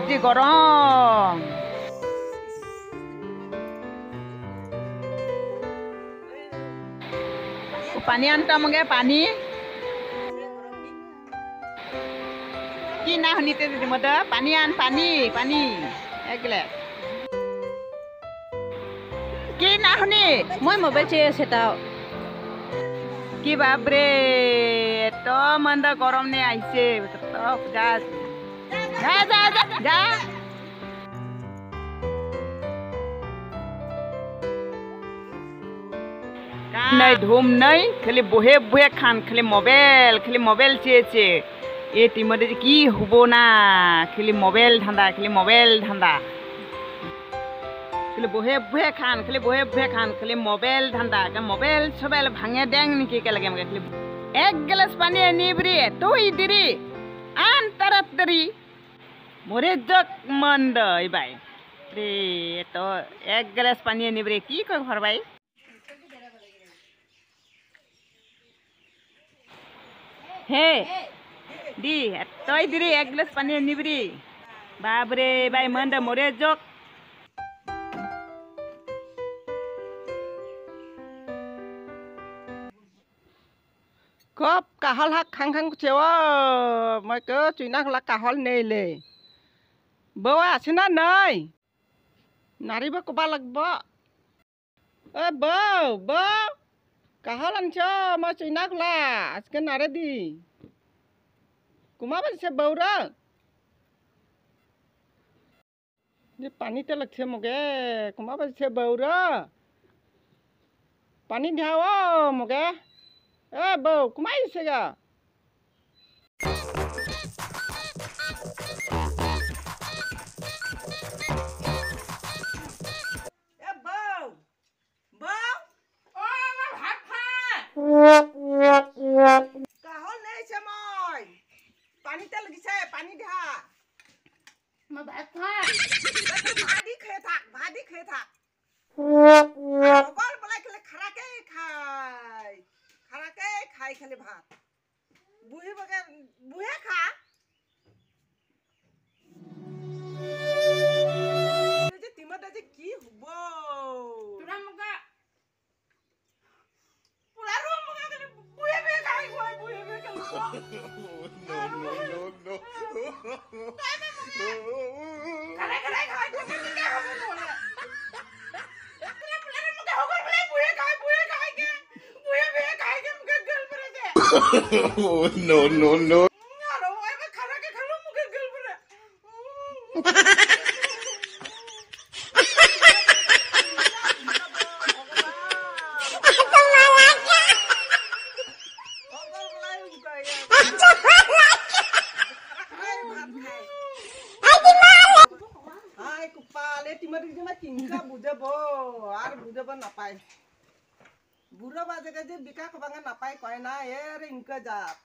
যে গরম পানি আনতা মগে পানি কি না শুনিতে দিদি মদা পানি আন পানি পানি একলে কি না শুনি মই মোবাইল চেয়ে আছে তাও কি বাপরে তো মন্দা গরম নে আইছে তো যা যা যা যা যা নাই ধুম নাই খালি বহে বহে খান খালি মোবাইল চেয়েছে এ টিমতে কি হব না খালি মোবাইল ধান্দা খালি বহে বহে খান খালি মোবাইল ধান্দা মোবাইল সবাই ভাঙে দেং নাকি একেলগে আমাকে খালি এক গ্লাস পানি নিবরি তুই দিরি আন তাড়াতাড়ি মরে জক মন্দ ভাই রে তো এক গ্লাস পানি নিবরি কি কই ঘর ভাই হে দি তুই দিরি এক গ্লাস পানি নিবরি বাবরে ভাই মন্দ মরে জক Kop kahal hak khang cewa mai ke Cina la kahal nei le bawa asina nei nari ba ko balak ba ba kahal ancha ma Cina la aske nare di kuma ba se baura ni pani te lakse moge kuma ba se baura pani dhawo moge bau, kumai sega. Bau, oh, ma bhat pha. Kahol nei se moi. Pani te lagi se, pani dha. মই ভাত খা Bhadi khe thak. Bol bolai kele kharake khai. Kharake khai khale bhat. Buhi bage buhe kha. Je timada je ki hobo. তোরা মুগা Pura ro muga kele buhe be khai khoi buhe be kele. No. Kare khai khoi ke hobo bole. No. Hai kupale timar jema kingka bujabo ar bujabo napai buro baje je bika kobanga napai koi na er ingka jat